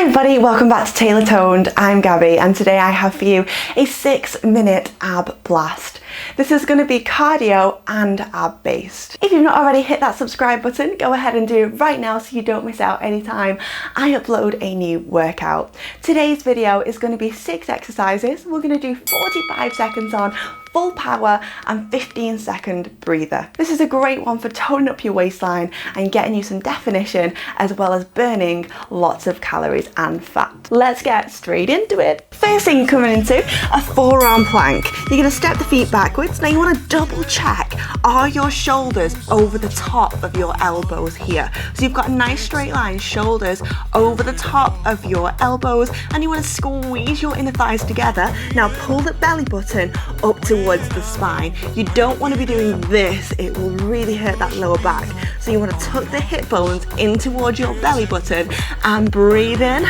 everybody, welcome back to Taylor Toned. I'm Gabby and today I have for you a 6-minute ab blast. This is going to be cardio and ab based. If you've not already hit that subscribe button, go ahead and do it right now so you don't miss out anytime I upload a new workout. Today's video is going to be 6 exercises. We're going to do 45 seconds on full power and 15-second breather. This is a great one for toning up your waistline and getting you some definition as well as burning lots of calories and fat. Let's get straight into it. First thing you're coming into a forearm plank. You're going to step the feet backwards. Now you want to double check, are your shoulders over the top of your elbows here? So you've got a nice straight line, shoulders over the top of your elbows, and you want to squeeze your inner thighs together. Now pull the belly button up towards the spine. You don't want to be doing this, it will really hurt that lower back. So you want to tuck the hip bones in towards your belly button and breathe in.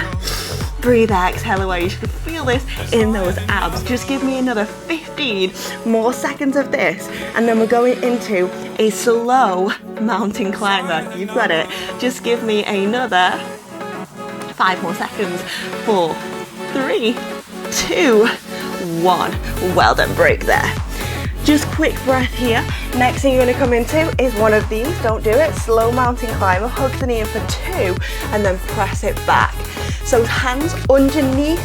Breathe out, exhale away. You should feel this in those abs. Just give me another 15 more seconds of this and then we're going into a slow mountain climber. You've got it. Just give me another 5 more seconds. 4, 3, 2, 1. Well done, break there. Just quick breath here. Next thing you're going to come into is one of these. Don't do it. Slow mountain climber. Hug the knee in for 2 and then press it back. So hands underneath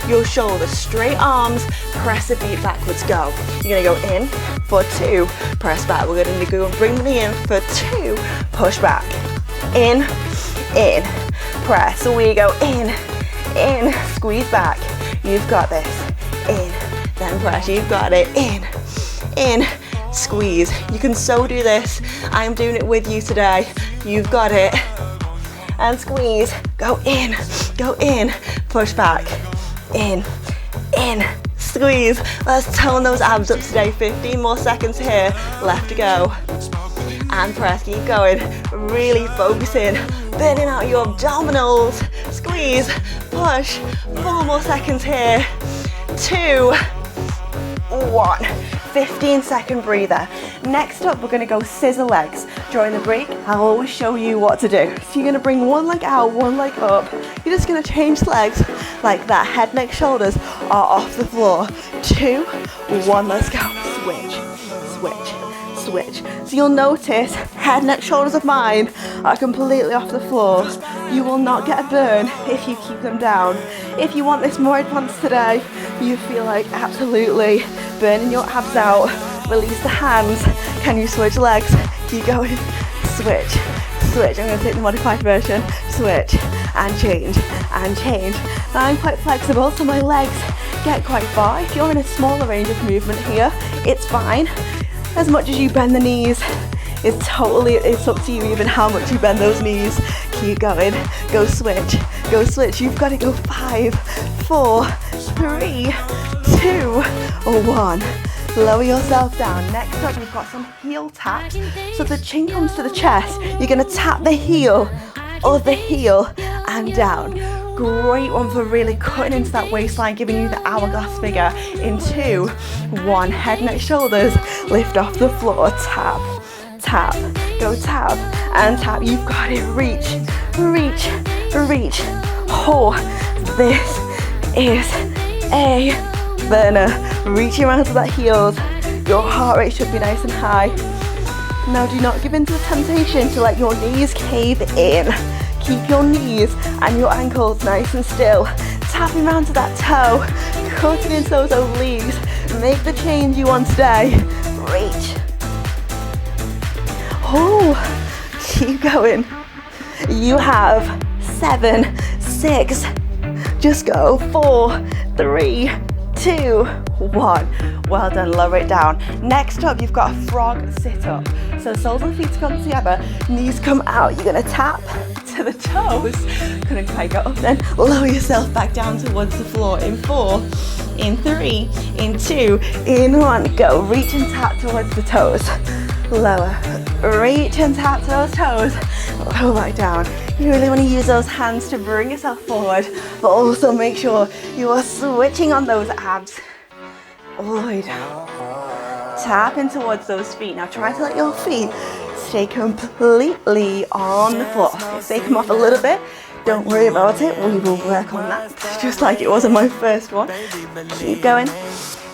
your shoulders, straight arms, press the feet backwards, go. You're gonna go in for 2, press back. We're gonna go and bring the knee in for 2, push back. In, press. So we go in, squeeze back. You've got this. In, then press. You've got it. In, squeeze. You can so do this. I'm doing it with you today. You've got it. And squeeze, go in, push back, in, squeeze. Let's tone those abs up today. 15 more seconds here, left to go. And press, keep going, really focusing, burning out your abdominals. Squeeze, push, 4 more seconds here, 2, 1. 15-second breather. Next up, we're going to go scissor legs. During the break, I'll always show you what to do. So you're going to bring one leg out, one leg up. You're just going to change legs like that. Head, neck, shoulders are off the floor. 2, 1, let's go. Switch. So you'll notice head, neck, shoulders of mine are completely off the floor. You will not get a burn if you keep them down. If you want this more advanced today, you feel like absolutely burning your abs out, release the hands. Can you switch legs? Keep going. Switch. I'm going to take the modified version. Switch and change. Now I'm quite flexible, so my legs get quite far. If you're in a smaller range of movement here, it's fine. As much as you bend the knees, it's up to you even how much you bend those knees. Keep going. Go switch. You've got to go 5, 4, 3, 2, 1. Lower yourself down. Next up, we've got some heel taps. So the chin comes to the chest. You're going to tap the heel of the heel and down. Great one for really cutting into that waistline, giving you the hourglass figure in 2, 1. Head, neck, shoulders, lift off the floor. Tap. Go tap and tap. You've got it. Reach. Oh, this is a burner. Reach around to that heels. Your heart rate should be nice and high. Now do not give in to the temptation to let your knees cave in. Keep your knees and your ankles nice and still. Tapping around to that toe. Cutting into those obliques. Make the change you want today. Reach. Oh, keep going. You have 7, 6. Just go. 4, 3, 2, 1. Well done, lower it down. Next up, you've got a frog sit-up. So soles of the feet come together, knees come out. You're gonna tap to the toes. Couldn't quite go up then. Lower yourself back down towards the floor in 4, in 3, in 2, in 1. Go, reach and tap towards the toes. Lower, reach and tap to those toes. Lower back down. You really want to use those hands to bring yourself forward, but also make sure you are switching on those abs all the way down. Tap in towards those feet. Now try to let your feet stay completely on the floor. If they come off a little bit, don't worry about it, we will work on that, just like it was on my first one. Keep going,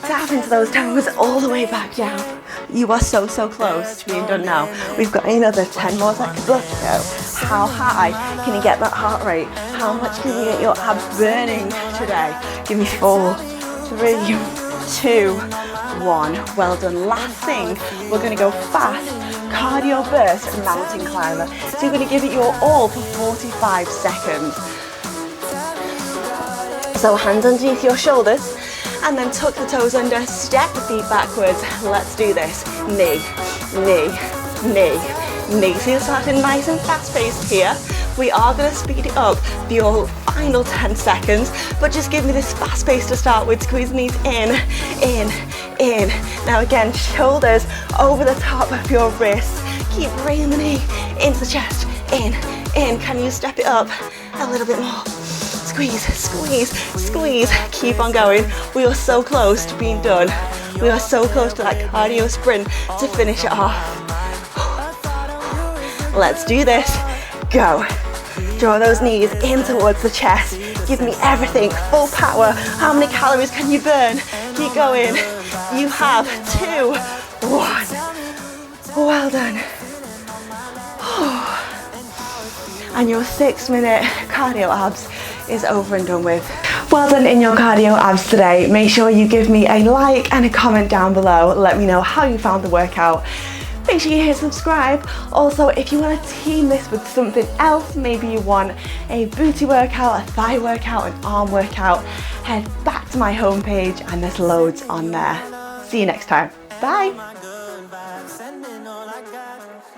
tap into those toes all the way back down. You are so close to being done now. We've got another 10 more seconds left to go. How high can you get that heart rate? How much can you get your abs burning today? Give me 4, 3, 2, 1. Well done. Last thing, we're going to go fast cardio burst mountain climber. So you're going to give it your all for 45 seconds. So hands underneath your shoulders, and then tuck the toes under, step the feet backwards. Let's do this. Knee, knee, knee, knee. So you're starting nice and fast paced here. We are going to speed it up for your final 10 seconds, but just give me this fast pace to start with. Squeeze the knees in, in, in. Now again, shoulders over the top of your wrists. Keep bringing the knee into the chest, in, in. Can you step it up a little bit more? Squeeze, squeeze, squeeze. Keep on going. We are so close to being done. We are so close to that cardio sprint to finish it off. Let's do this. Go. Draw those knees in towards the chest. Give me everything, full power. How many calories can you burn? Keep going. You have 2, 1. Well done. And your 6-minute cardio abs is over and done with. Well done in your cardio abs today. Make sure you give me a like and a comment down below. Let me know how you found the workout. Make sure you hit subscribe. Also, if you want to team this with something else, maybe you want a booty workout, a thigh workout, an arm workout, head back to my homepage and there's loads on there. See you next time. Bye.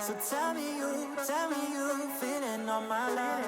So tell me you feeling on my line.